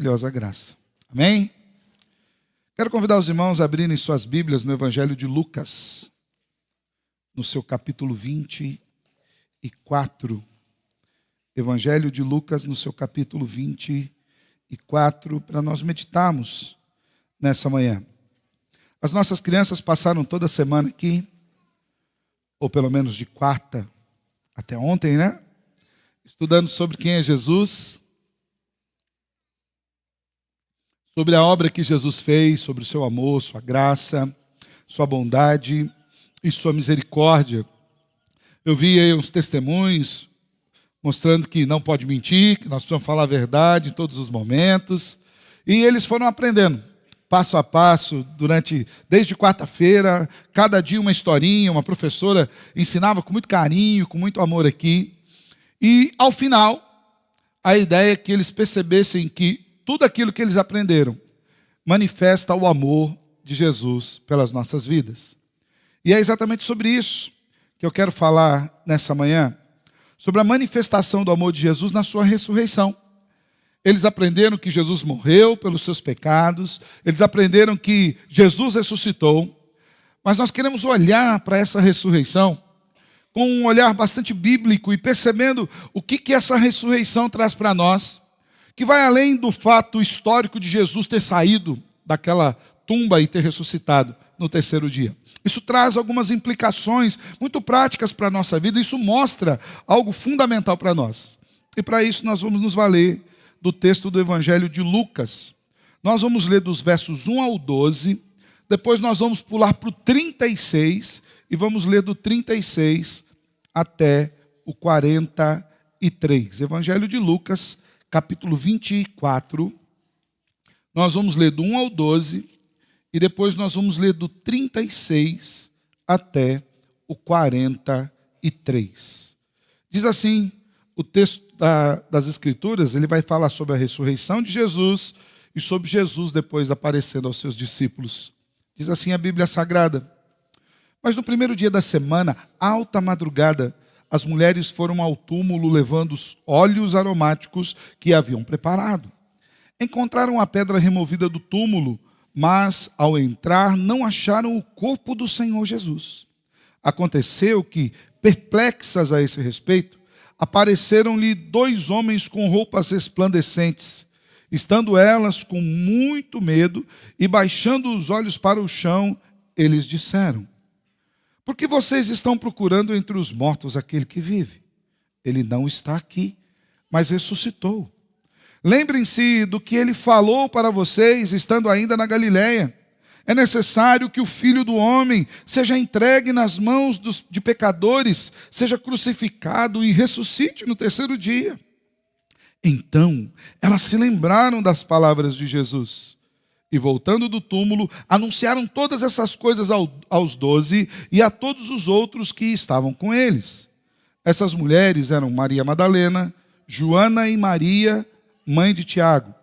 maravilhosa graça. Amém? Quero convidar os irmãos a abrirem suas Bíblias no Evangelho de Lucas, no seu capítulo 24. Evangelho de Lucas, no seu capítulo 24, para nós meditarmos nessa manhã. As nossas crianças passaram toda semana aqui, ou pelo menos de quarta até ontem, né? Estudando sobre quem é Jesus, sobre a obra que Jesus fez, sobre o seu amor, sua graça, sua bondade e sua misericórdia. Eu vi aí uns testemunhos mostrando que não pode mentir, que nós precisamos falar a verdade em todos os momentos. E eles foram aprendendo, passo a passo, desde quarta-feira, cada dia uma historinha, uma professora ensinava com muito carinho, com muito amor aqui. E, ao final, a ideia é que eles percebessem que tudo aquilo que eles aprenderam manifesta o amor de Jesus pelas nossas vidas. E é exatamente sobre isso que eu quero falar nessa manhã, sobre a manifestação do amor de Jesus na sua ressurreição. Eles aprenderam que Jesus morreu pelos seus pecados, eles aprenderam que Jesus ressuscitou, mas nós queremos olhar para essa ressurreição com um olhar bastante bíblico e percebendo o que essa ressurreição traz para nós, que vai além do fato histórico de Jesus ter saído daquela tumba e ter ressuscitado no terceiro dia. Isso traz algumas implicações muito práticas para a nossa vida, isso mostra algo fundamental para nós. E para isso nós vamos nos valer do texto do Evangelho de Lucas. Nós vamos ler dos versos 1 ao 12, depois nós vamos pular para o 36, e vamos ler do 36 até o 43. Evangelho de Lucas, capítulo 24. Nós vamos ler do 1 ao 12, e depois nós vamos ler do 36 até o 43. Diz assim o texto das Escrituras, ele vai falar sobre a ressurreição de Jesus e sobre Jesus depois aparecendo aos seus discípulos. Diz assim a Bíblia Sagrada: Mas no primeiro dia da semana, alta madrugada, as mulheres foram ao túmulo levando os óleos aromáticos que haviam preparado. Encontraram a pedra removida do túmulo, mas ao entrar não acharam o corpo do Senhor Jesus. Aconteceu que, perplexas a esse respeito, apareceram-lhe 2 homens com roupas resplandecentes. Estando elas com muito medo e baixando os olhos para o chão, eles disseram: Por que vocês estão procurando entre os mortos aquele que vive? Ele não está aqui, mas ressuscitou. Lembrem-se do que ele falou para vocês, estando ainda na Galileia. É necessário que o Filho do Homem seja entregue nas mãos de pecadores, seja crucificado e ressuscite no terceiro dia. Então, elas se lembraram das palavras de Jesus. E voltando do túmulo, anunciaram todas essas coisas aos 12 e a todos os outros que estavam com eles. Essas mulheres eram Maria Madalena, Joana e Maria, mãe de Tiago.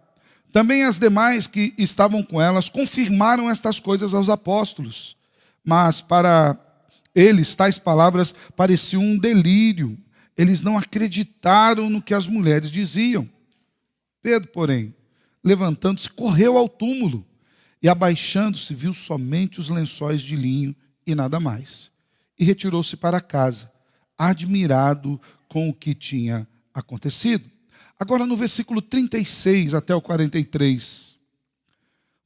Também as demais que estavam com elas confirmaram estas coisas aos apóstolos. Mas para eles tais palavras pareciam um delírio. Eles não acreditaram no que as mulheres diziam. Pedro, porém, levantando-se, correu ao túmulo e, abaixando-se, viu somente os lençóis de linho e nada mais. E retirou-se para casa, admirado com o que tinha acontecido. Agora no versículo 36 até o 43.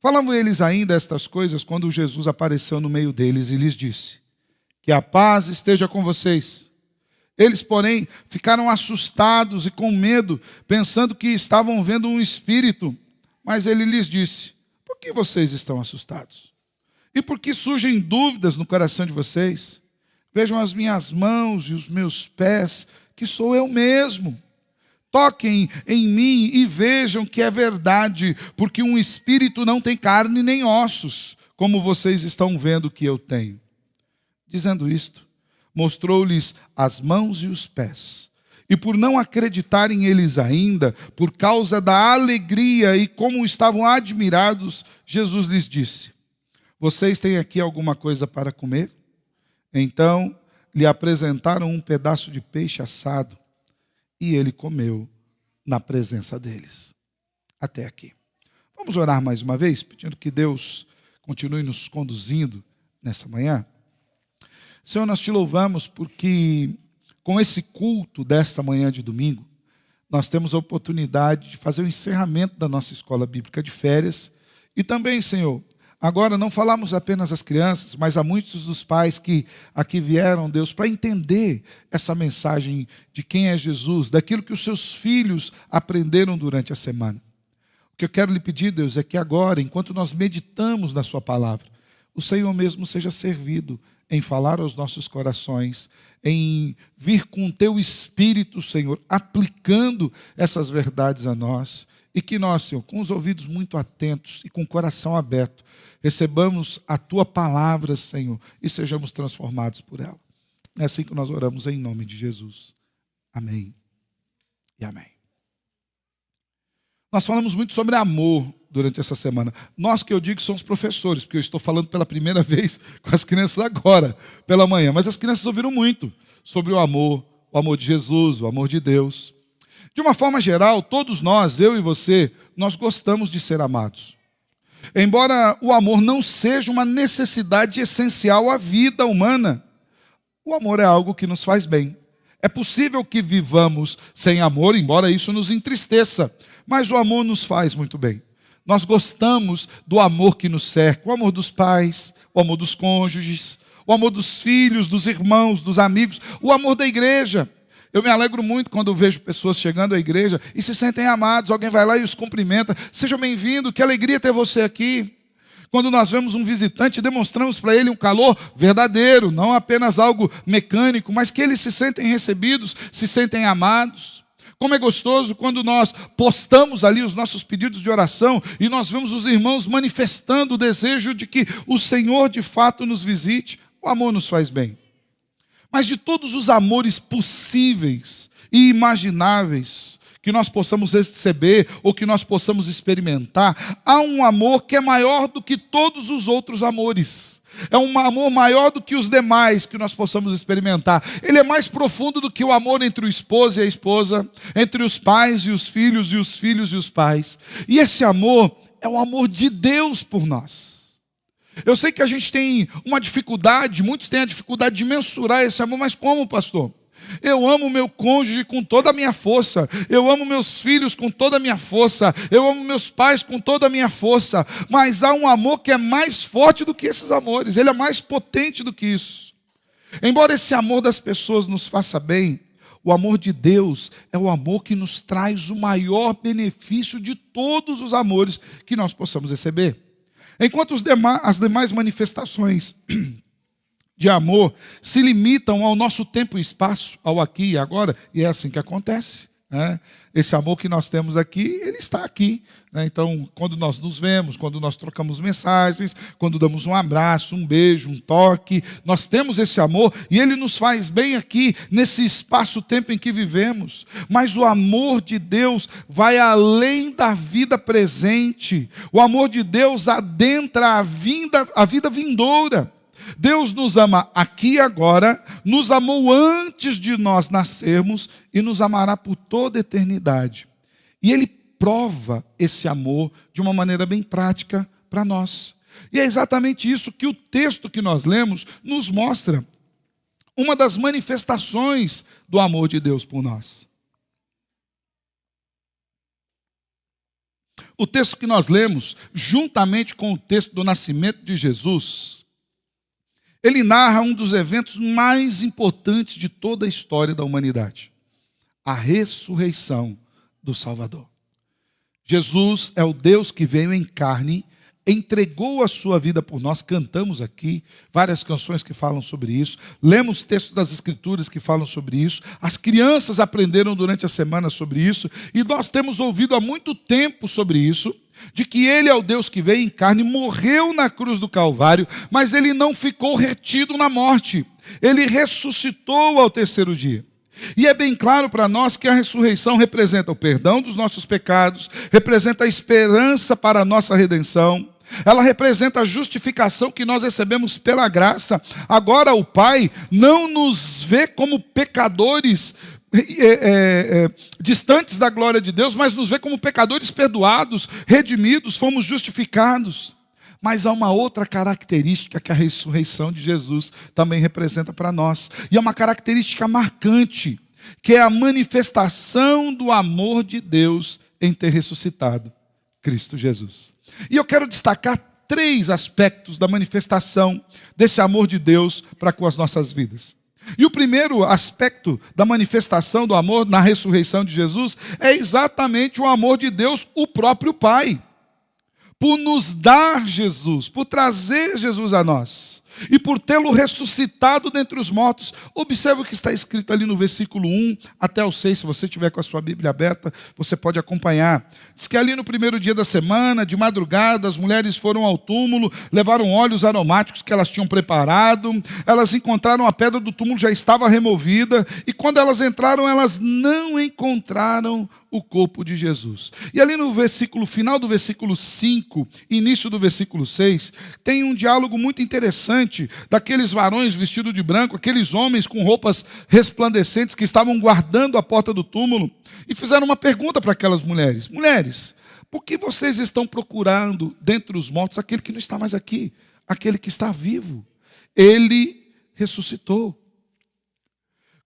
Falavam eles ainda estas coisas quando Jesus apareceu no meio deles e lhes disse: Que a paz esteja com vocês. Eles, porém, ficaram assustados e com medo, pensando que estavam vendo um espírito. Mas ele lhes disse: Por que vocês estão assustados? E por que surgem dúvidas no coração de vocês? Vejam as minhas mãos e os meus pés, que sou eu mesmo. Toquem em mim e vejam que é verdade, porque um espírito não tem carne nem ossos, como vocês estão vendo que eu tenho. Dizendo isto, mostrou-lhes as mãos e os pés. E por não acreditarem eles ainda, por causa da alegria e como estavam admirados, Jesus lhes disse: Vocês têm aqui alguma coisa para comer? Então lhe apresentaram um pedaço de peixe assado, e ele comeu na presença deles. Até aqui. Vamos orar mais uma vez, pedindo que Deus continue nos conduzindo nessa manhã. Senhor, nós te louvamos porque com esse culto desta manhã de domingo, nós temos a oportunidade de fazer o encerramento da nossa escola bíblica de férias. E também, Senhor, agora não falamos apenas às crianças, mas a muitos dos pais que aqui vieram, Deus, para entender essa mensagem de quem é Jesus, daquilo que os seus filhos aprenderam durante a semana. O que eu quero lhe pedir, Deus, é que agora, enquanto nós meditamos na sua palavra, o Senhor mesmo seja servido em falar aos nossos corações, em vir com o teu Espírito, Senhor, aplicando essas verdades a nós, e que nós, Senhor, com os ouvidos muito atentos e com o coração aberto, recebamos a tua palavra, Senhor, e sejamos transformados por ela. É assim que nós oramos em nome de Jesus. Amém e amém. Nós falamos muito sobre amor durante essa semana. Nós que eu digo somos professores, porque eu estou falando pela primeira vez com as crianças agora, pela manhã. Mas as crianças ouviram muito sobre o amor de Jesus, o amor de Deus. De uma forma geral, todos nós, eu e você, nós gostamos de ser amados. Embora o amor não seja uma necessidade essencial à vida humana, o amor é algo que nos faz bem. É possível que vivamos sem amor, embora isso nos entristeça, mas o amor nos faz muito bem. Nós gostamos do amor que nos cerca, o amor dos pais, o amor dos cônjuges, o amor dos filhos, dos irmãos, dos amigos, o amor da igreja. Eu me alegro muito quando vejo pessoas chegando à igreja e se sentem amados, alguém vai lá e os cumprimenta. Seja bem-vindo, que alegria ter você aqui. Quando nós vemos um visitante, demonstramos para ele um calor verdadeiro, não apenas algo mecânico, mas que eles se sentem recebidos, se sentem amados. Como é gostoso quando nós postamos ali os nossos pedidos de oração e nós vemos os irmãos manifestando o desejo de que o Senhor de fato nos visite. O amor nos faz bem. Mas de todos os amores possíveis e imagináveis que nós possamos receber ou que nós possamos experimentar, há um amor que é maior do que todos os outros amores. É um amor maior do que os demais que nós possamos experimentar. Ele é mais profundo do que o amor entre o esposo e a esposa, entre os pais e os filhos e os pais. E esse amor é o amor de Deus por nós. Eu sei que a gente tem uma dificuldade, muitos têm a dificuldade de mensurar esse amor, mas como, pastor? Eu amo meu cônjuge com toda a minha força, eu amo meus filhos com toda a minha força, eu amo meus pais com toda a minha força, mas há um amor que é mais forte do que esses amores, ele é mais potente do que isso. Embora esse amor das pessoas nos faça bem, o amor de Deus é o amor que nos traz o maior benefício de todos os amores que nós possamos receber. Enquanto as demais manifestações de amor se limitam ao nosso tempo e espaço, ao aqui e agora, e é assim que acontece, né? Esse amor que nós temos aqui, ele está aqui, né? Então, quando nós nos vemos, quando nós trocamos mensagens, quando damos um abraço, um beijo, um toque, nós temos esse amor e ele nos faz bem aqui, nesse espaço-tempo em que vivemos. Mas o amor de Deus vai além da vida presente, o amor de Deus adentra a vida vindoura. Deus nos ama aqui e agora, nos amou antes de nós nascermos e nos amará por toda a eternidade. E Ele prova esse amor de uma maneira bem prática para nós. E é exatamente isso que o texto que nós lemos nos mostra. Uma das manifestações do amor de Deus por nós. O texto que nós lemos, juntamente com o texto do nascimento de Jesus, ele narra um dos eventos mais importantes de toda a história da humanidade. A ressurreição do Salvador. Jesus é o Deus que veio em carne, entregou a sua vida por nós. Cantamos aqui várias canções que falam sobre isso. Lemos textos das Escrituras que falam sobre isso. As crianças aprenderam durante a semana sobre isso. E nós temos ouvido há muito tempo sobre isso. De que Ele é o Deus que veio em carne, morreu na cruz do Calvário, mas Ele não ficou retido na morte. Ele ressuscitou ao terceiro dia. E é bem claro para nós que a ressurreição representa o perdão dos nossos pecados, representa a esperança para a nossa redenção, ela representa a justificação que nós recebemos pela graça. Agora o Pai não nos vê como pecadores distantes da glória de Deus, mas nos vê como pecadores perdoados, redimidos, fomos justificados. Mas há uma outra característica que a ressurreição de Jesus também representa para nós. E é uma característica marcante, que é a manifestação do amor de Deus em ter ressuscitado Cristo Jesus. E eu quero destacar 3 aspectos da manifestação desse amor de Deus para com as nossas vidas. E o primeiro aspecto da manifestação do amor na ressurreição de Jesus é exatamente o amor de Deus, o próprio Pai, por nos dar Jesus, por trazer Jesus a nós e por tê-lo ressuscitado dentre os mortos. Observe o que está escrito ali no versículo 1 até o 6, se você tiver com a sua Bíblia aberta, você pode acompanhar. Diz que ali no primeiro dia da semana, de madrugada, as mulheres foram ao túmulo, levaram óleos aromáticos que elas tinham preparado, elas encontraram a pedra do túmulo, já estava removida, e quando elas entraram, elas não encontraram o corpo de Jesus. E ali no versículo final do versículo 5, início do versículo 6, tem um diálogo muito interessante daqueles varões vestidos de branco, aqueles homens com roupas resplandecentes que estavam guardando a porta do túmulo, e fizeram uma pergunta para aquelas mulheres: mulheres, por que vocês estão procurando dentre os mortos aquele que não está mais aqui, aquele que está vivo? Ele ressuscitou.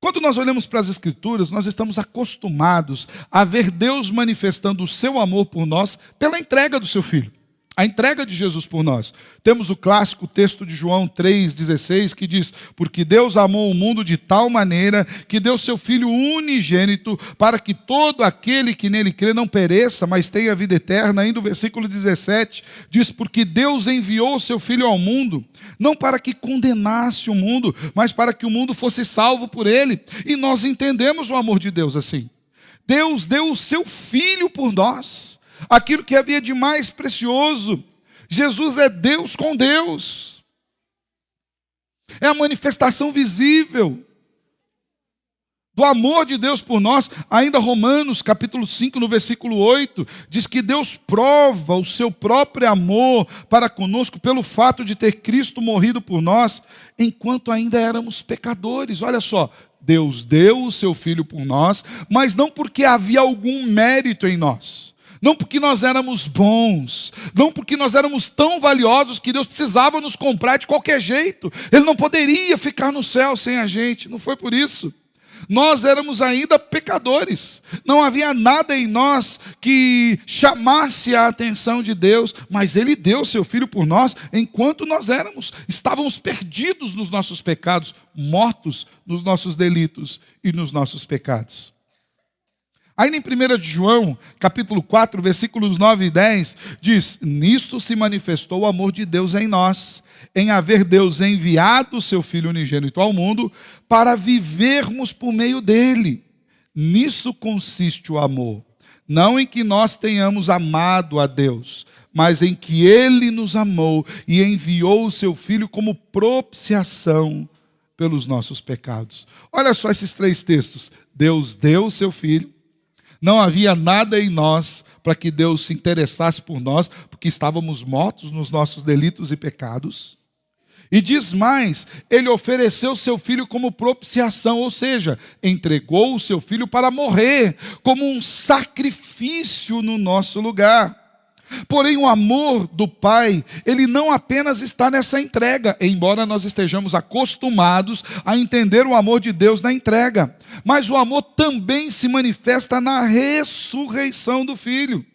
Quando nós olhamos para as Escrituras, nós estamos acostumados a ver Deus manifestando o seu amor por nós pela entrega do seu Filho. A entrega de Jesus por nós. Temos o clássico texto de João 3,16 que diz: porque Deus amou o mundo de tal maneira que deu seu Filho unigênito para que todo aquele que nele crê não pereça, mas tenha vida eterna. Ainda o versículo 17 diz: porque Deus enviou o seu Filho ao mundo, não para que condenasse o mundo, mas para que o mundo fosse salvo por ele. E nós entendemos o amor de Deus assim. Deus deu o seu Filho por nós, aquilo que havia de mais precioso. Jesus é Deus com Deus. É a manifestação visível do amor de Deus por nós. Ainda Romanos, capítulo 5, no versículo 8, diz que Deus prova o seu próprio amor para conosco pelo fato de ter Cristo morrido por nós, enquanto ainda éramos pecadores. Olha só, Deus deu o seu Filho por nós, mas não porque havia algum mérito em nós. Não porque nós éramos bons, não porque nós éramos tão valiosos que Deus precisava nos comprar de qualquer jeito. Ele não poderia ficar no céu sem a gente, não foi por isso. Nós éramos ainda pecadores, não havia nada em nós que chamasse a atenção de Deus, mas Ele deu seu Filho por nós enquanto nós estávamos perdidos nos nossos pecados, mortos nos nossos delitos e nos nossos pecados. Ainda em 1 de João, capítulo 4, versículos 9 e 10, diz: nisso se manifestou o amor de Deus em nós, em haver Deus enviado o seu Filho unigênito ao mundo, para vivermos por meio dele. Nisso consiste o amor, não em que nós tenhamos amado a Deus, mas em que Ele nos amou e enviou o seu Filho como propiciação pelos nossos pecados. Olha só esses 3 textos. Deus deu o seu Filho. Não havia nada em nós para que Deus se interessasse por nós, porque estávamos mortos nos nossos delitos e pecados. E diz mais, Ele ofereceu o seu Filho como propiciação, ou seja, entregou o seu Filho para morrer, como um sacrifício no nosso lugar. Porém, o amor do Pai, ele não apenas está nessa entrega, embora nós estejamos acostumados a entender o amor de Deus na entrega, mas o amor também se manifesta na ressurreição do Filho.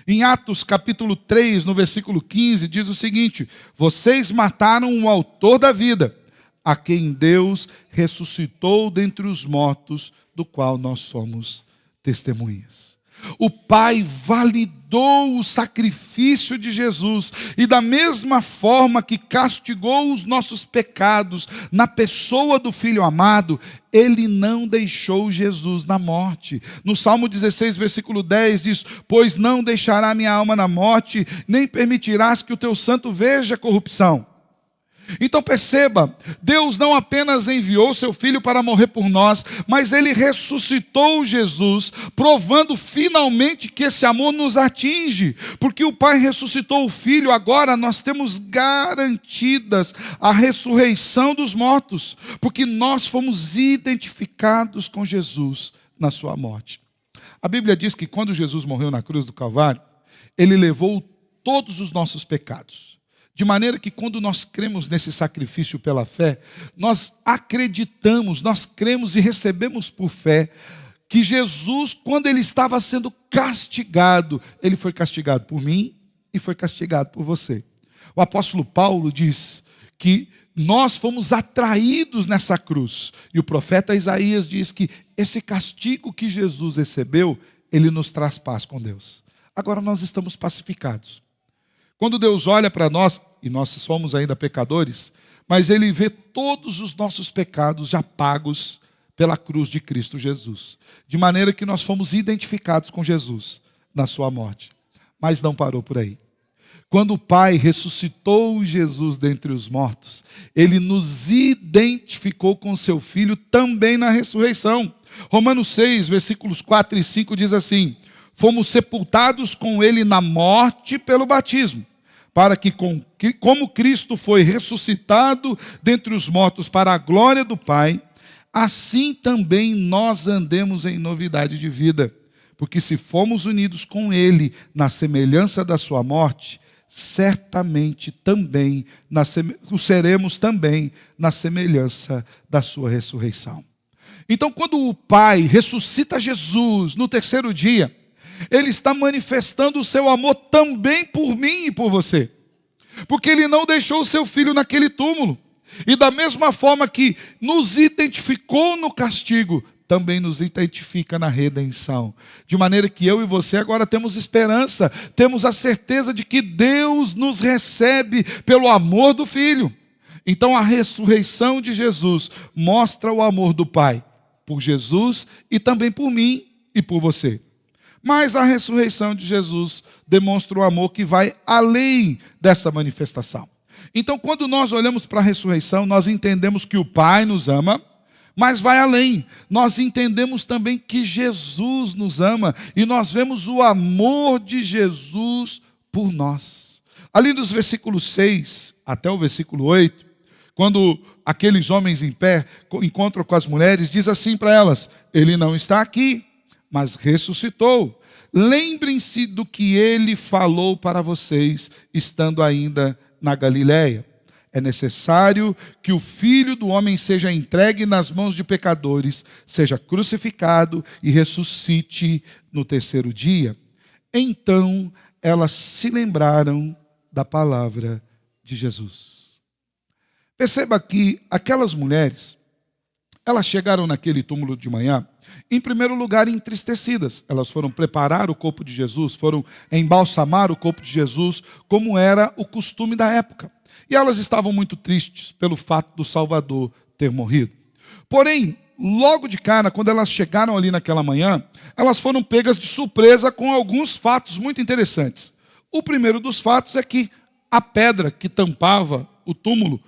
Em Atos capítulo 3, no versículo 15, diz o seguinte: vocês mataram o autor da vida, a quem Deus ressuscitou dentre os mortos, do qual nós somos testemunhas. O Pai validou o sacrifício de Jesus e da mesma forma que castigou os nossos pecados na pessoa do Filho amado, Ele não deixou Jesus na morte. No Salmo 16, versículo 10 diz: pois não deixará minha alma na morte, nem permitirás que o teu santo veja corrupção. Então perceba, Deus não apenas enviou seu Filho para morrer por nós, mas Ele ressuscitou Jesus, provando finalmente que esse amor nos atinge, porque o Pai ressuscitou o Filho, agora nós temos garantidas a ressurreição dos mortos, porque nós fomos identificados com Jesus na sua morte. A Bíblia diz que quando Jesus morreu na cruz do Calvário, Ele levou todos os nossos pecados. De maneira que quando nós cremos nesse sacrifício pela fé, nós acreditamos, nós cremos e recebemos por fé que Jesus, quando Ele estava sendo castigado, Ele foi castigado por mim e foi castigado por você. O apóstolo Paulo diz que nós fomos atraídos nessa cruz. E o profeta Isaías diz que esse castigo que Jesus recebeu, Ele nos traz paz com Deus. Agora nós estamos pacificados. Quando Deus olha para nós, e nós somos ainda pecadores, mas Ele vê todos os nossos pecados já pagos pela cruz de Cristo Jesus. De maneira que nós fomos identificados com Jesus na sua morte. Mas não parou por aí. Quando o Pai ressuscitou Jesus dentre os mortos, Ele nos identificou com seu Filho também na ressurreição. Romanos 6, versículos 4 e 5 diz assim: fomos sepultados com Ele na morte pelo batismo, para que, como Cristo foi ressuscitado dentre os mortos para a glória do Pai, assim também nós andemos em novidade de vida. Porque se fomos unidos com Ele na semelhança da sua morte, certamente também o seremos também na semelhança da sua ressurreição. Então, quando o Pai ressuscita Jesus no terceiro dia, Ele está manifestando o seu amor também por mim e por você. Porque Ele não deixou o seu Filho naquele túmulo. E da mesma forma que nos identificou no castigo, também nos identifica na redenção. De maneira que eu e você agora temos esperança, temos a certeza de que Deus nos recebe pelo amor do Filho. Então a ressurreição de Jesus mostra o amor do Pai por Jesus e também por mim e por você. Mas a ressurreição de Jesus demonstra o amor que vai além dessa manifestação. Então, quando nós olhamos para a ressurreição, nós entendemos que o Pai nos ama, mas vai além. Nós entendemos também que Jesus nos ama e nós vemos o amor de Jesus por nós. Ali dos versículos 6 até o versículo 8, quando aqueles homens em pé encontram com as mulheres, diz assim para elas: Ele não está aqui, mas ressuscitou. Lembrem-se do que Ele falou para vocês, estando ainda na Galileia. É necessário que o Filho do Homem seja entregue nas mãos de pecadores, seja crucificado e ressuscite no terceiro dia. Então elas se lembraram da palavra de Jesus. Perceba que aquelas mulheres, elas chegaram naquele túmulo de manhã, em primeiro lugar, entristecidas. Elas foram preparar o corpo de Jesus, foram embalsamar o corpo de Jesus, como era o costume da época. E elas estavam muito tristes pelo fato do Salvador ter morrido. Porém, logo de cara, quando elas chegaram ali naquela manhã, elas foram pegas de surpresa com alguns fatos muito interessantes. O primeiro dos fatos é que a pedra que tampava o túmulo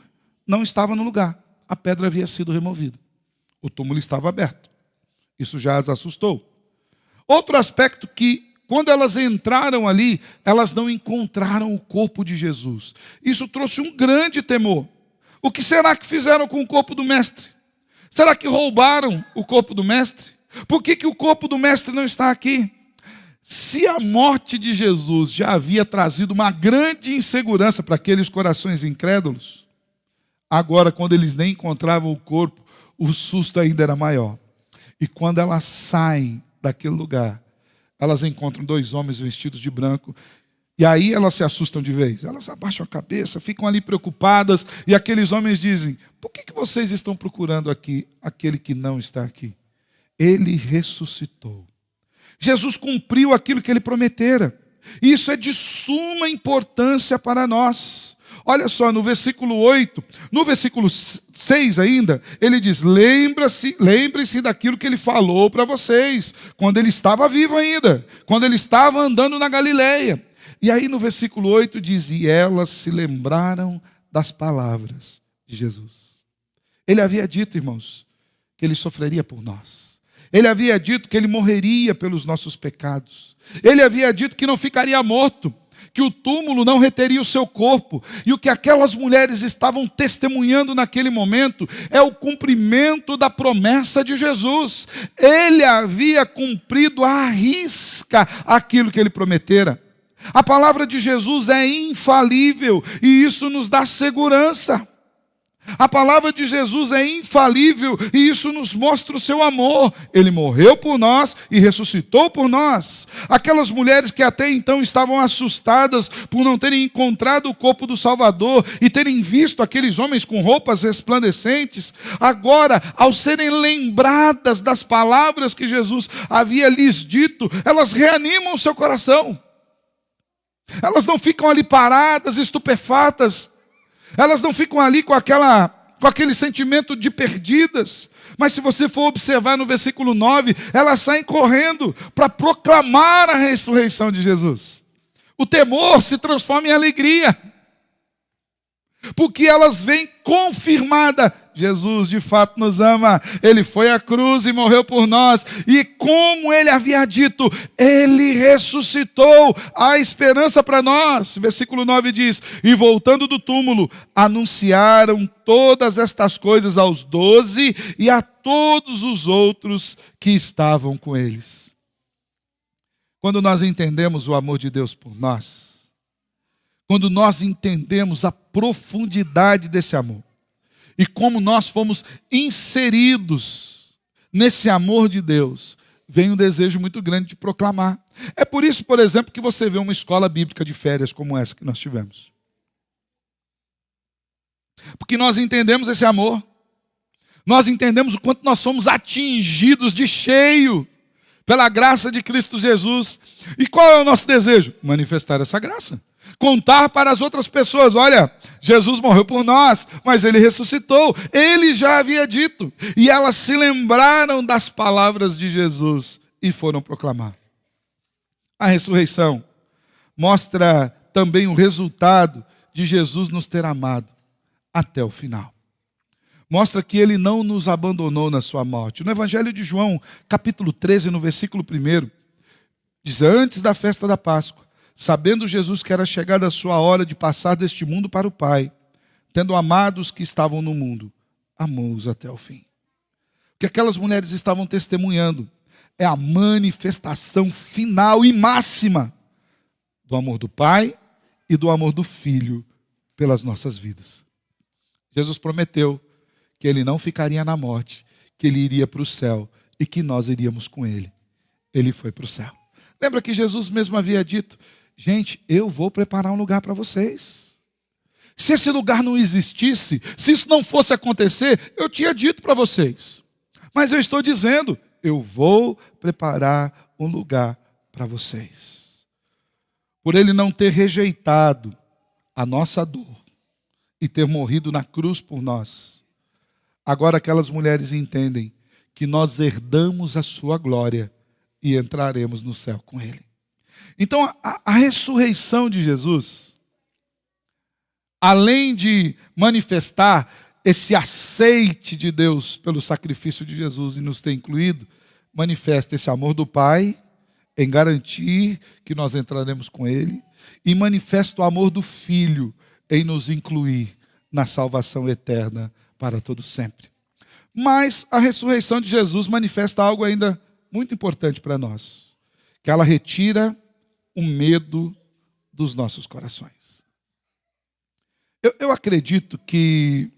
não estava no lugar. A pedra havia sido removida. O túmulo estava aberto. Isso já as assustou. Outro aspecto que, quando elas entraram ali, elas não encontraram o corpo de Jesus. Isso trouxe um grande temor. O que será que fizeram com o corpo do mestre? Será que roubaram o corpo do mestre? Por que o corpo do mestre não está aqui? Se a morte de Jesus já havia trazido uma grande insegurança para aqueles corações incrédulos, agora, quando eles nem encontravam o corpo, o susto ainda era maior. E quando elas saem daquele lugar, elas encontram dois homens vestidos de branco. E aí elas se assustam de vez. Elas abaixam a cabeça, ficam ali preocupadas. E aqueles homens dizem: por que vocês estão procurando aqui aquele que não está aqui? Ele ressuscitou. Jesus cumpriu aquilo que Ele prometera. E isso é de suma importância para nós. Olha só, no versículo 8, no versículo 6 ainda, ele diz: lembre-se daquilo que Ele falou para vocês, quando Ele estava vivo ainda, quando Ele estava andando na Galileia. E aí no versículo 8 diz: e elas se lembraram das palavras de Jesus. Ele havia dito, irmãos, que ele sofreria por nós. Ele havia dito que ele morreria pelos nossos pecados. Ele havia dito que não ficaria morto, que o túmulo não reteria o seu corpo. E o que aquelas mulheres estavam testemunhando naquele momento é o cumprimento da promessa de Jesus. Ele havia cumprido à risca aquilo que ele prometera. A palavra de Jesus é infalível e isso nos dá segurança. A palavra de Jesus é infalível e isso nos mostra o seu amor. Ele morreu por nós e ressuscitou por nós. Aquelas mulheres que até então estavam assustadas por não terem encontrado o corpo do Salvador e terem visto aqueles homens com roupas resplandecentes, agora, ao serem lembradas das palavras que Jesus havia lhes dito, elas reanimam o seu coração. Elas não ficam ali paradas, estupefatas. Elas não ficam ali com aquele sentimento de perdidas. Mas se você for observar no versículo 9, elas saem correndo para proclamar a ressurreição de Jesus. O temor se transforma em alegria, porque elas veem confirmada: Jesus de fato nos ama, Ele foi à cruz e morreu por nós, e como Ele havia dito, Ele ressuscitou, a esperança para nós. Versículo 9 diz: e voltando do túmulo, anunciaram todas estas coisas aos 12 e a todos os outros que estavam com eles. Quando nós entendemos o amor de Deus por nós, quando nós entendemos a profundidade desse amor, e como nós fomos inseridos nesse amor de Deus, vem um desejo muito grande de proclamar. É por isso, por exemplo, que você vê uma escola bíblica de férias como essa que nós tivemos. Porque nós entendemos esse amor. Nós entendemos o quanto nós somos atingidos de cheio pela graça de Cristo Jesus. E qual é o nosso desejo? Manifestar essa graça. Contar para as outras pessoas: olha, Jesus morreu por nós, mas Ele ressuscitou. Ele já havia dito. E elas se lembraram das palavras de Jesus e foram proclamar. A ressurreição mostra também o resultado de Jesus nos ter amado até o final. Mostra que Ele não nos abandonou na sua morte. No Evangelho de João, capítulo 13, no versículo 1, diz: antes da festa da Páscoa, sabendo Jesus que era chegada a sua hora de passar deste mundo para o Pai, tendo amado os que estavam no mundo, amou-os até o fim. O que aquelas mulheres estavam testemunhando é a manifestação final e máxima do amor do Pai e do amor do Filho pelas nossas vidas. Jesus prometeu que Ele não ficaria na morte, que Ele iria para o céu e que nós iríamos com Ele. Ele foi para o céu. Lembra que Jesus mesmo havia dito: gente, eu vou preparar um lugar para vocês. Se esse lugar não existisse, se isso não fosse acontecer, eu tinha dito para vocês. Mas eu estou dizendo, eu vou preparar um lugar para vocês. Por Ele não ter rejeitado a nossa dor e ter morrido na cruz por nós, agora aquelas mulheres entendem que nós herdamos a sua glória e entraremos no céu com Ele. Então, a ressurreição de Jesus, além de manifestar esse aceite de Deus pelo sacrifício de Jesus e nos ter incluído, manifesta esse amor do Pai em garantir que nós entraremos com Ele, e manifesta o amor do Filho em nos incluir na salvação eterna para todo sempre. Mas a ressurreição de Jesus manifesta algo ainda muito importante para nós, que ela retira o medo dos nossos corações. Eu acredito que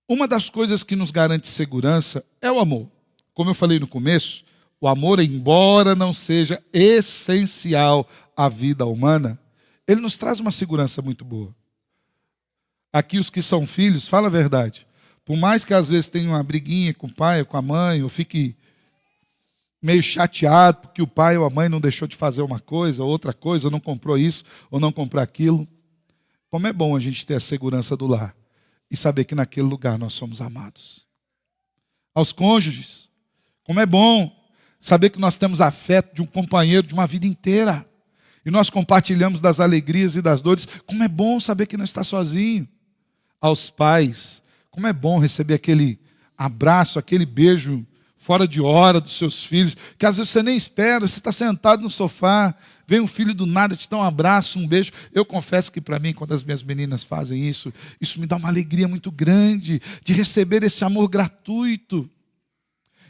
uma das coisas que nos garante segurança é o amor. Como eu falei no começo, o amor, embora não seja essencial à vida humana, ele nos traz uma segurança muito boa. Aqui os que são filhos, fala a verdade, por mais que às vezes tenha uma briguinha com o pai ou com a mãe, ou fique meio chateado porque o pai ou a mãe não deixou de fazer uma coisa ou outra coisa, ou não comprou isso ou não comprou aquilo, como é bom a gente ter a segurança do lar e saber que naquele lugar nós somos amados. Aos cônjuges, como é bom saber que nós temos afeto de um companheiro de uma vida inteira E nós compartilhamos das alegrias e das dores. Como é bom saber que não está sozinho. Aos pais, como é bom receber aquele abraço, aquele beijo fora de hora dos seus filhos, que às vezes você nem espera, você está sentado no sofá, vem um filho do nada, te dá um abraço, um beijo. Eu confesso que para mim, quando as minhas meninas fazem isso me dá uma alegria muito grande de receber esse amor gratuito.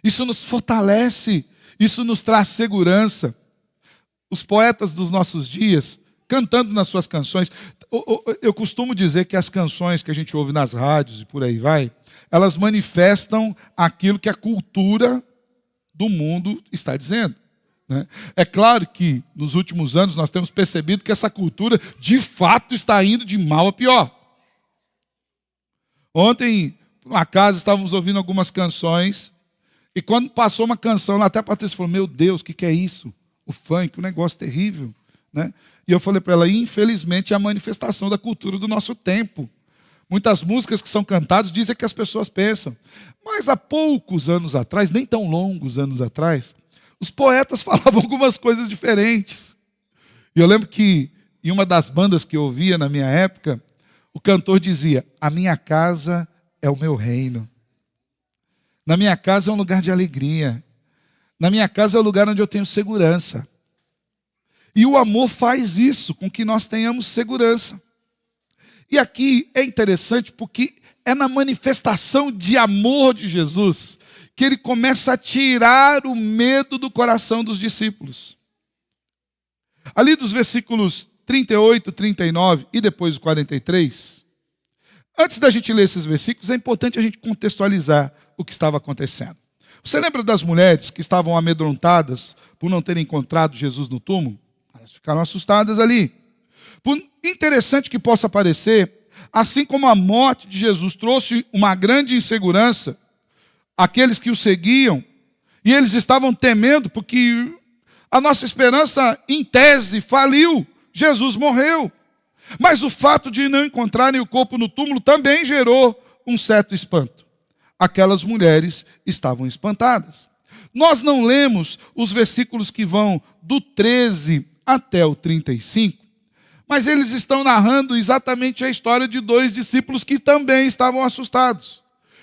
Isso nos fortalece, isso nos traz segurança. Os poetas dos nossos dias, cantando nas suas canções, eu costumo dizer que as canções que a gente ouve nas rádios e por aí vai, elas manifestam aquilo que a cultura do mundo está dizendo, né? É claro que nos últimos anos nós temos percebido que essa cultura de fato está indo de mal a pior. Ontem, na casa, estávamos ouvindo algumas canções e quando passou uma canção lá, até a Patrícia falou, meu Deus, o que é isso? O funk, um negócio terrível, né? E eu falei para ela, infelizmente é a manifestação da cultura do nosso tempo. Muitas músicas que são cantadas dizem que as pessoas pensam. Mas há poucos anos atrás, nem tão longos anos atrás, os poetas falavam algumas coisas diferentes. E eu lembro que em uma das bandas que eu ouvia na minha época, o cantor dizia, a minha casa é o meu reino. Na minha casa é um lugar de alegria. Na minha casa é o lugar onde eu tenho segurança. E o amor faz isso, com que nós tenhamos segurança. E aqui é interessante porque é na manifestação de amor de Jesus que ele começa a tirar o medo do coração dos discípulos. Ali dos versículos 38, 39 e depois o 43, antes da gente ler esses versículos, é importante a gente contextualizar o que estava acontecendo. Você lembra das mulheres que estavam amedrontadas por não terem encontrado Jesus no túmulo? Elas ficaram assustadas ali. Por interessante que possa parecer, assim como a morte de Jesus trouxe uma grande insegurança àqueles que o seguiam, e eles estavam temendo porque a nossa esperança, em tese, faliu. Jesus morreu. Mas o fato de não encontrarem o corpo no túmulo também gerou um certo espanto. Aquelas mulheres estavam espantadas. Nós não lemos os versículos que vão do 13 até o 35, mas eles estão narrando exatamente a história de dois discípulos que também estavam assustados.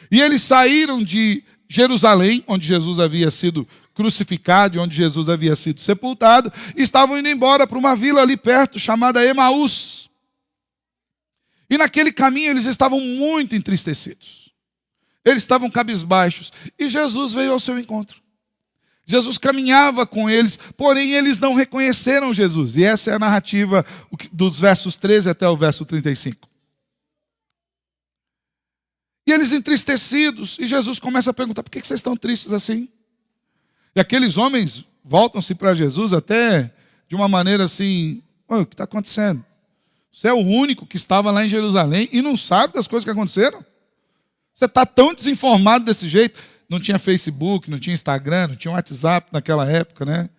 E eles saíram de Jerusalém, onde Jesus havia sido crucificado e onde Jesus havia sido sepultado, e estavam indo embora para uma vila ali perto, chamada Emaús. E naquele caminho eles estavam muito entristecidos. Eles estavam cabisbaixos. E Jesus veio ao seu encontro. Jesus caminhava com eles, porém eles não reconheceram Jesus. E essa é a narrativa dos versos 13 até o verso 35. E eles entristecidos, e Jesus começa a perguntar, por que vocês estão tristes assim? E aqueles homens voltam-se para Jesus até de uma maneira assim, o que está acontecendo? Você é o único que estava lá em Jerusalém e não sabe das coisas que aconteceram? Você está tão desinformado desse jeito? Não tinha Facebook, não tinha Instagram, não tinha WhatsApp naquela época, né?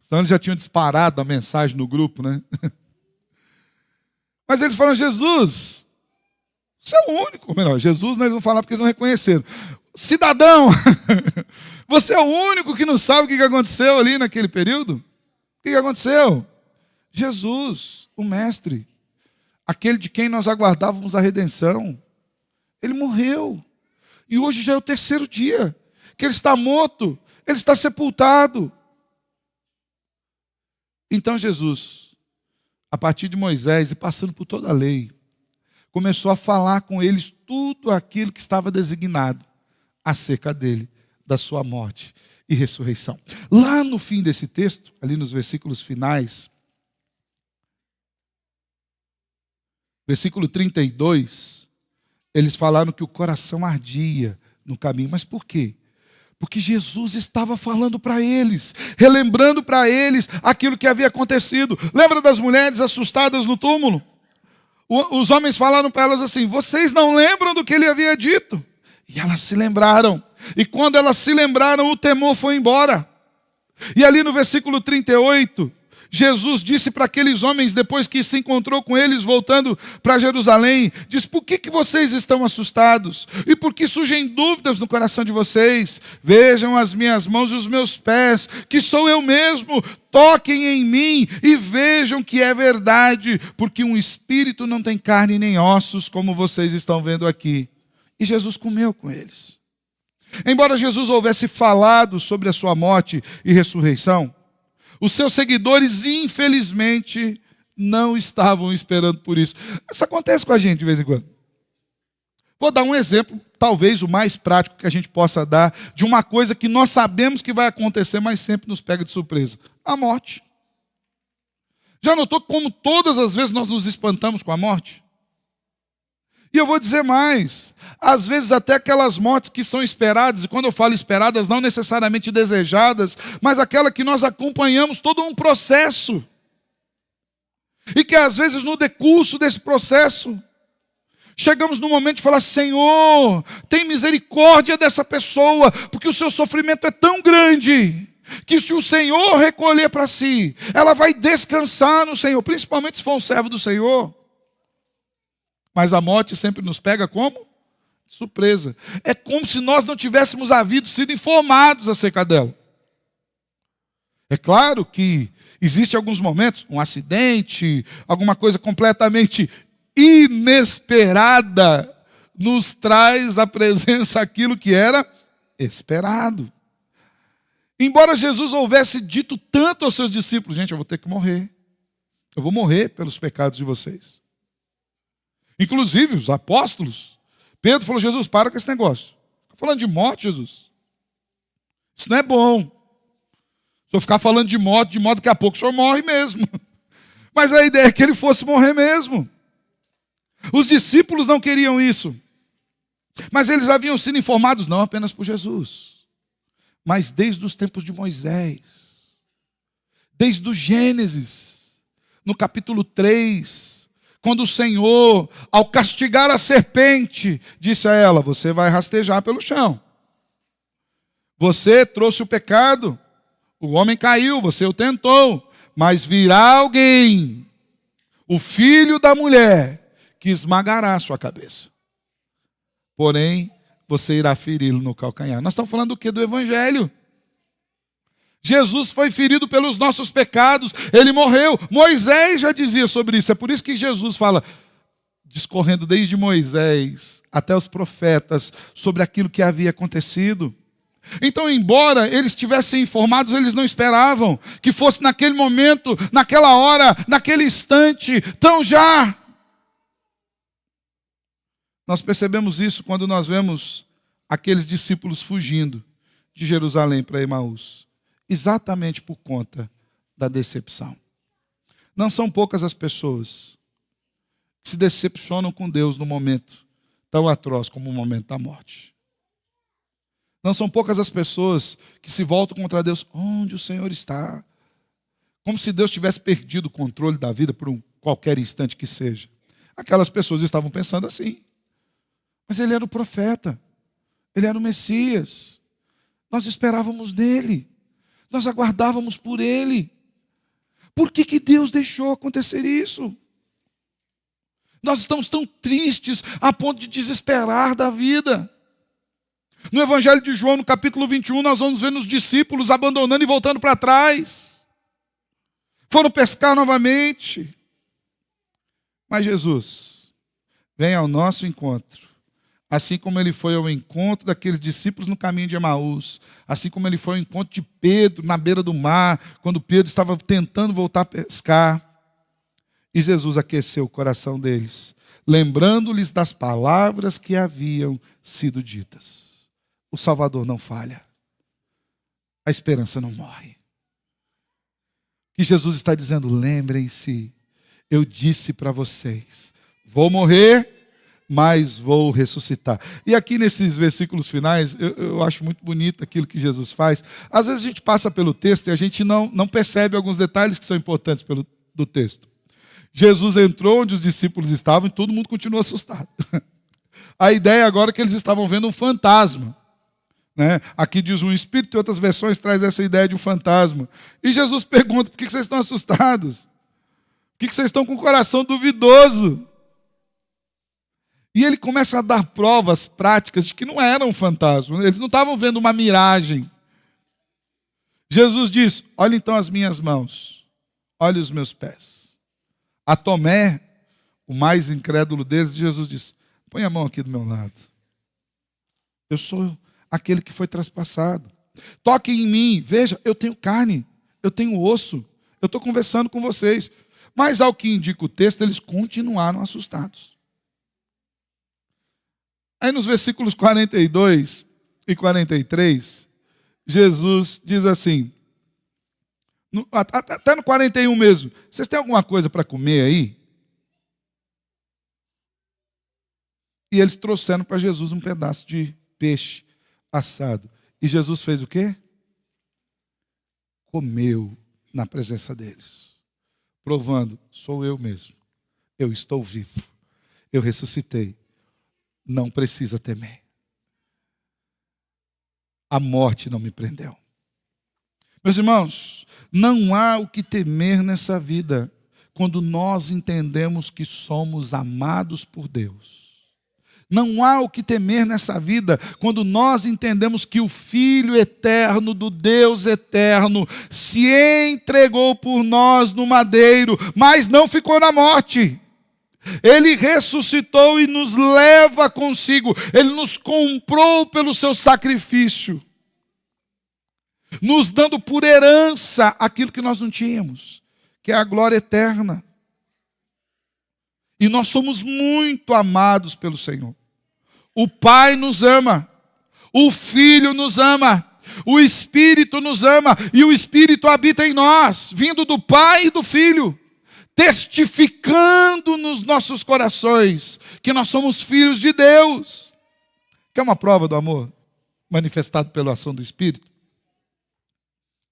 Senão eles já tinham disparado a mensagem no grupo, né? Mas eles falam, Jesus, você é o único. Ou melhor, Jesus, né, eles não falaram porque eles não reconheceram. Cidadão, você é o único que não sabe o que aconteceu ali naquele período? O que aconteceu? Jesus, o Mestre, aquele de quem nós aguardávamos a redenção, ele morreu. E hoje já é o terceiro dia que ele está morto, ele está sepultado. Então Jesus, a partir de Moisés e passando por toda a lei, começou a falar com eles tudo aquilo que estava designado acerca dele, da sua morte e ressurreição. Lá no fim desse texto, ali nos versículos finais, versículo 32, eles falaram que o coração ardia no caminho. Mas por quê? Porque Jesus estava falando para eles, relembrando para eles aquilo que havia acontecido. Lembra das mulheres assustadas no túmulo? Os homens falaram para elas assim, vocês não lembram do que ele havia dito? E elas se lembraram. E quando elas se lembraram, o temor foi embora. E ali no versículo 38, Jesus disse para aqueles homens, depois que se encontrou com eles, voltando para Jerusalém, diz: por que vocês estão assustados? E por que surgem dúvidas no coração de vocês? Vejam as minhas mãos e os meus pés, que sou eu mesmo. Toquem em mim e vejam que é verdade, porque um espírito não tem carne nem ossos, como vocês estão vendo aqui. E Jesus comeu com eles. Embora Jesus houvesse falado sobre a sua morte e ressurreição, os seus seguidores, infelizmente, não estavam esperando por isso. Isso acontece com a gente de vez em quando. Vou dar um exemplo, talvez o mais prático que a gente possa dar, de uma coisa que nós sabemos que vai acontecer, mas sempre nos pega de surpresa: a morte. Já notou como todas as vezes nós nos espantamos com a morte? E eu vou dizer mais, às vezes até aquelas mortes que são esperadas, e quando eu falo esperadas, não necessariamente desejadas, mas aquela que nós acompanhamos todo um processo. E que às vezes no decurso desse processo, chegamos no momento de falar: Senhor, tem misericórdia dessa pessoa, porque o seu sofrimento é tão grande, que se o Senhor recolher para si, ela vai descansar no Senhor, principalmente se for um servo do Senhor. Mas a morte sempre nos pega como? Surpresa. É como se nós não tivéssemos sido informados acerca dela. É claro que existem alguns momentos, um acidente, alguma coisa completamente inesperada, nos traz à presença aquilo que era esperado. Embora Jesus houvesse dito tanto aos seus discípulos: gente, eu vou ter que morrer. Eu vou morrer pelos pecados de vocês. Inclusive, os apóstolos, Pedro falou: Jesus, para com esse negócio. Está falando de morte, Jesus? Isso não é bom. Se eu ficar falando de morte, daqui a pouco o senhor morre mesmo. Mas a ideia é que ele fosse morrer mesmo. Os discípulos não queriam isso. Mas eles haviam sido informados não apenas por Jesus, mas desde os tempos de Moisés. Desde o Gênesis, no capítulo 3, quando o Senhor, ao castigar a serpente, disse a ela: você vai rastejar pelo chão. Você trouxe o pecado, o homem caiu, você o tentou, mas virá alguém, o filho da mulher, que esmagará a sua cabeça. Porém, você irá feri-lo no calcanhar. Nós estamos falando do quê? Do Evangelho. Jesus foi ferido pelos nossos pecados, ele morreu. Moisés já dizia sobre isso. É por isso que Jesus fala, discorrendo desde Moisés até os profetas, sobre aquilo que havia acontecido. Então, embora eles estivessem informados, eles não esperavam que fosse naquele momento, naquela hora, naquele instante, tão já. Nós percebemos isso quando nós vemos aqueles discípulos fugindo de Jerusalém para Emaús. Exatamente por conta da decepção. Não são poucas as pessoas que se decepcionam com Deus no momento tão atroz como o momento da morte. Não são poucas as pessoas que se voltam contra Deus. Onde o Senhor está? Como se Deus tivesse perdido o controle da vida por qualquer instante que seja. Aquelas pessoas estavam pensando assim. Mas ele era o profeta. Ele era o Messias. Nós esperávamos nele. Nós aguardávamos por ele. Por que Deus deixou acontecer isso? Nós estamos tão tristes a ponto de desesperar da vida. No Evangelho de João, no capítulo 21, nós vamos ver os discípulos abandonando e voltando para trás. Foram pescar novamente. Mas Jesus vem ao nosso encontro. Assim como ele foi ao encontro daqueles discípulos no caminho de Emaús, assim como ele foi ao encontro de Pedro na beira do mar, quando Pedro estava tentando voltar a pescar, e Jesus aqueceu o coração deles, lembrando-lhes das palavras que haviam sido ditas. O Salvador não falha, a esperança não morre. O que Jesus está dizendo: lembrem-se, eu disse para vocês, vou morrer, mas vou ressuscitar. E aqui nesses versículos finais, eu acho muito bonito aquilo que Jesus faz. Às vezes a gente passa pelo texto e a gente não percebe alguns detalhes que são importantes do texto. Jesus entrou onde os discípulos estavam e todo mundo continuou assustado. A ideia agora é que eles estavam vendo um fantasma. né? Aqui diz um espírito, em outras versões traz essa ideia de um fantasma. E Jesus pergunta, por que vocês estão assustados? Por que vocês estão com o coração duvidoso? E ele começa a dar provas práticas de que não era um fantasma. Eles não estavam vendo uma miragem. Jesus diz, olha então as minhas mãos, olha os meus pés. A Tomé, o mais incrédulo deles, Jesus diz, põe a mão aqui do meu lado. Eu sou aquele que foi traspassado. Toque em mim, veja, eu tenho carne, eu tenho osso, eu estou conversando com vocês. Mas ao que indica o texto, eles continuaram assustados. Aí nos versículos 42 e 43, Jesus diz assim, até no 41 mesmo, vocês têm alguma coisa para comer aí? E eles trouxeram para Jesus um pedaço de peixe assado. E Jesus fez o quê? Comeu na presença deles, provando, sou eu mesmo, eu estou vivo, eu ressuscitei. Não precisa temer. A morte não me prendeu. Meus irmãos, não há o que temer nessa vida quando nós entendemos que somos amados por Deus. Não há o que temer nessa vida quando nós entendemos que o Filho eterno do Deus eterno se entregou por nós no madeiro, mas não ficou na morte. Ele ressuscitou e nos leva consigo. Ele nos comprou pelo seu sacrifício, nos dando por herança aquilo que nós não tínhamos, que é a glória eterna. E nós somos muito amados pelo Senhor. O Pai nos ama, o Filho nos ama, o Espírito nos ama, e o Espírito habita em nós, vindo do Pai e do Filho, testificando nos nossos corações que nós somos filhos de Deus. Quer uma prova do amor manifestado pela ação do Espírito?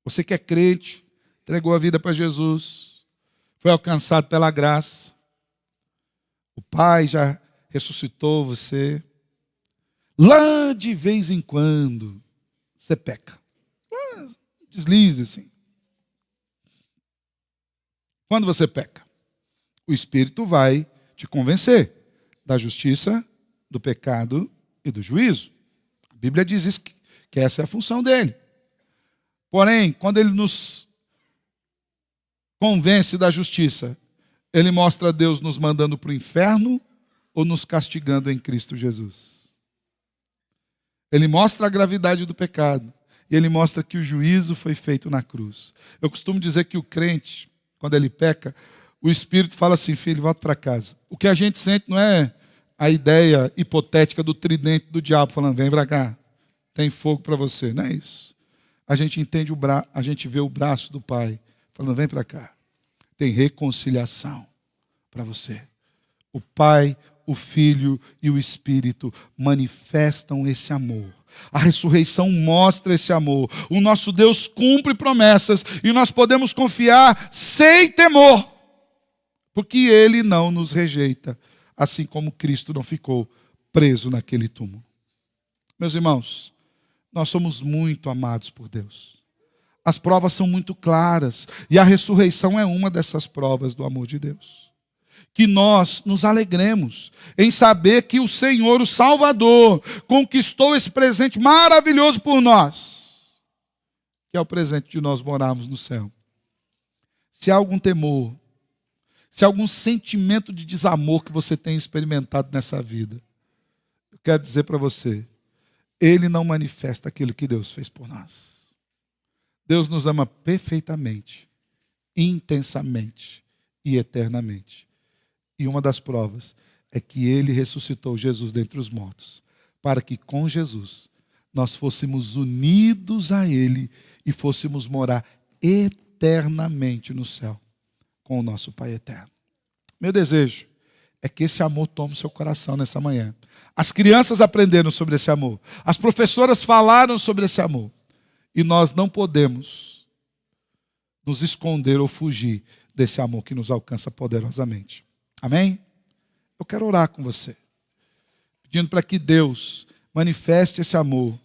Você que é crente, entregou a vida para Jesus, foi alcançado pela graça, o Pai já ressuscitou você. Lá de vez em quando você peca, deslize assim. Quando você peca, o Espírito vai te convencer da justiça, do pecado e do juízo. A Bíblia diz isso, que essa é a função dele. Porém, quando ele nos convence da justiça, ele mostra Deus nos mandando para o inferno ou nos castigando em Cristo Jesus. Ele mostra a gravidade do pecado e ele mostra que o juízo foi feito na cruz. Eu costumo dizer que o crente, quando ele peca, o Espírito fala assim, filho, volta para casa. O que a gente sente não é a ideia hipotética do tridente do diabo falando, vem para cá, tem fogo para você. Não é isso. A gente entende a gente vê o braço do Pai falando, vem para cá. Tem reconciliação para você. O Pai, o Filho e o Espírito manifestam esse amor. A ressurreição mostra esse amor. O nosso Deus cumpre promessas e nós podemos confiar sem temor, porque Ele não nos rejeita, assim como Cristo não ficou preso naquele túmulo. Meus irmãos, nós somos muito amados por Deus. As provas são muito claras e a ressurreição é uma dessas provas do amor de Deus. Que nós nos alegremos em saber que o Senhor, o Salvador, conquistou esse presente maravilhoso por nós, que é o presente de nós morarmos no céu. Se há algum temor, se há algum sentimento de desamor que você tem experimentado nessa vida, eu quero dizer para você, Ele não manifesta aquilo que Deus fez por nós. Deus nos ama perfeitamente, intensamente e eternamente. E uma das provas é que Ele ressuscitou Jesus dentre os mortos, para que com Jesus nós fôssemos unidos a Ele e fôssemos morar eternamente no céu com o nosso Pai eterno. Meu desejo é que esse amor tome seu coração nessa manhã. As crianças aprenderam sobre esse amor, as professoras falaram sobre esse amor, e nós não podemos nos esconder ou fugir desse amor que nos alcança poderosamente. Amém? Eu quero orar com você, pedindo para que Deus manifeste esse amor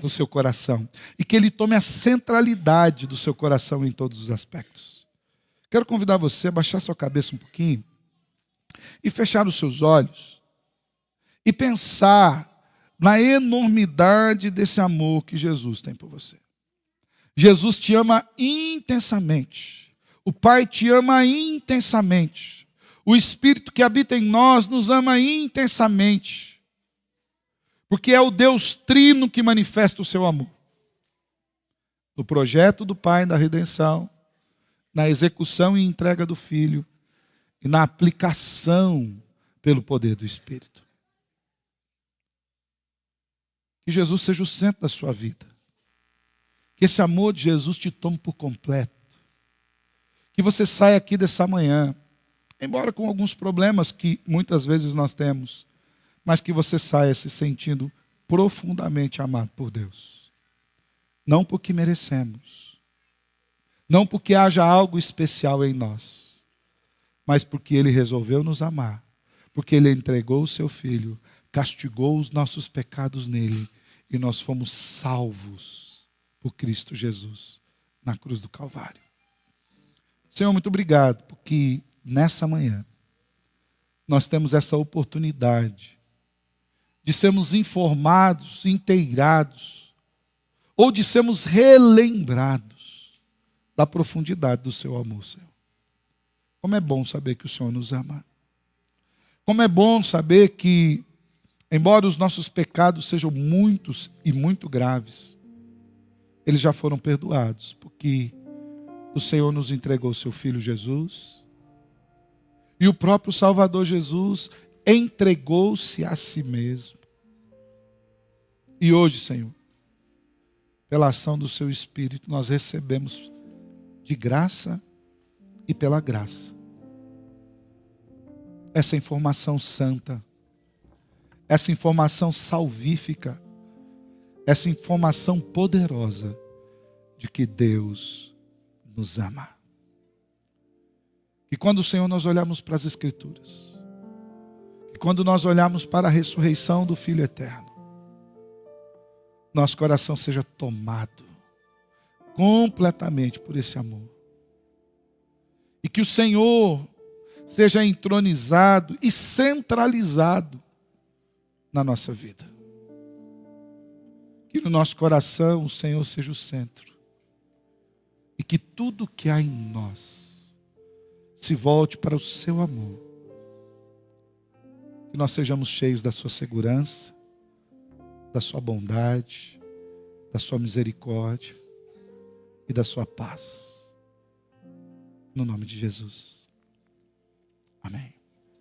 no seu coração. E que Ele tome a centralidade do seu coração em todos os aspectos. Quero convidar você a baixar sua cabeça um pouquinho e fechar os seus olhos e pensar na enormidade desse amor que Jesus tem por você. Jesus te ama intensamente. O Pai te ama intensamente. O Espírito que habita em nós nos ama intensamente. Porque é o Deus Trino que manifesta o seu amor. No projeto do Pai da redenção, na execução e entrega do Filho e na aplicação pelo poder do Espírito. Que Jesus seja o centro da sua vida. Que esse amor de Jesus te tome por completo. Que você saia aqui dessa manhã, embora com alguns problemas que muitas vezes nós temos, mas que você saia se sentindo profundamente amado por Deus. Não porque merecemos, não porque haja algo especial em nós, mas porque Ele resolveu nos amar, porque Ele entregou o seu Filho, castigou os nossos pecados nele, e nós fomos salvos por Cristo Jesus na cruz do Calvário. Senhor, muito obrigado, porque nessa manhã nós temos essa oportunidade de sermos informados, inteirados, ou de sermos relembrados da profundidade do seu amor, Senhor. Como é bom saber que o Senhor nos ama. Como é bom saber que, embora os nossos pecados sejam muitos e muito graves, eles já foram perdoados, porque o Senhor nos entregou o seu Filho Jesus, e o próprio Salvador Jesus entregou-se a si mesmo. E hoje, Senhor, pela ação do seu Espírito, nós recebemos de graça e pela graça essa informação santa, essa informação salvífica, essa informação poderosa de que Deus nos ama. E quando, Senhor, nós olhamos para as Escrituras, e quando nós olhamos para a ressurreição do Filho Eterno, nosso coração seja tomado completamente por esse amor. E que o Senhor seja entronizado e centralizado na nossa vida. Que no nosso coração o Senhor seja o centro. E que tudo que há em nós se volte para o seu amor. Que nós sejamos cheios da sua segurança, da sua bondade, da sua misericórdia e da sua paz. No nome de Jesus. Amém.